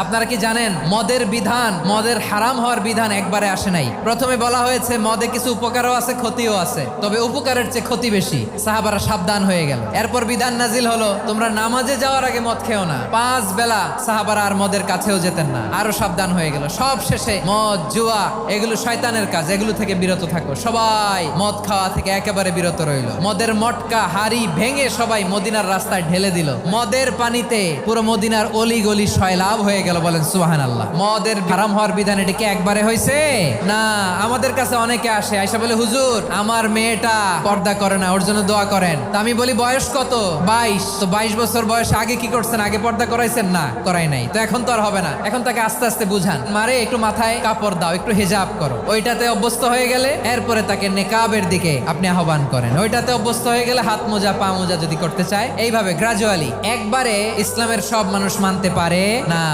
আপনারা কি জানেন মদের বিধান, মদের হারাম হওয়ার বিধান একবারে আসে নাই। প্রথমে বলা হয়েছে মদে কিছু উপকারও আছে ক্ষতিও আছে, তবে উপকারের চেয়ে ক্ষতি বেশি। সাহাবারা সাবধান হয়ে গেল। এরপর বিধান নাজিল হলো তোমরা নামাজে যাওয়ার আগে মদ খেও না। 5 বেলা সাহাবারা আর মদের কাছেও যেতেন না, আরো সাবধান হয়ে গেল। সব শেষে মদ জুয়া এগুলো শয়তানের কাজ, এগুলো থেকে বিরত থাকো। সবাই মদ খাওয়া থেকে একেবারে বিরত রইল। মদের মটকা হাড়ি ভেঙে সবাই মদিনার রাস্তায় ঢেলে দিল। মদের পানিতে পুরো মদিনার অলি গলি সয়লাভ হয়ে গেল। বলেন সুবহানাল্লাহ। মদের হারাম হওয়ার বিধান এটা কি একবারে হয়েছে? না। আমাদের কাছে অনেকে আসে, আয়সা বলে হুজুর আমার মেয়েটা পর্দা করে না, ওর জন্য দোয়া করেন। তা আমি বলি বয়স কত? 22। তো 22 বছর বয়স আগে কি করছেন? আগে পর্দা করাইছেন? না, করাই নাই। তো এখন তো আর হবে না। এখন তাকে আস্তে আস্তে বুঝান, মারে একটু মাথায় কাপড় দাও, একটু হিজাব করো। ওইটাতে অভ্যস্ত হয়ে গেলে এরপরে তাকে নেকাবের দিকে আপনি আহ্বান করেন। ওইটাতে অভ্যস্ত হয়ে গেলে হাত মোজা পা মোজা যদি করতে চায়, এইভাবে গ্রাজুয়ালি। একবারে ইসলামের সব মানুষ মানতে পারে না।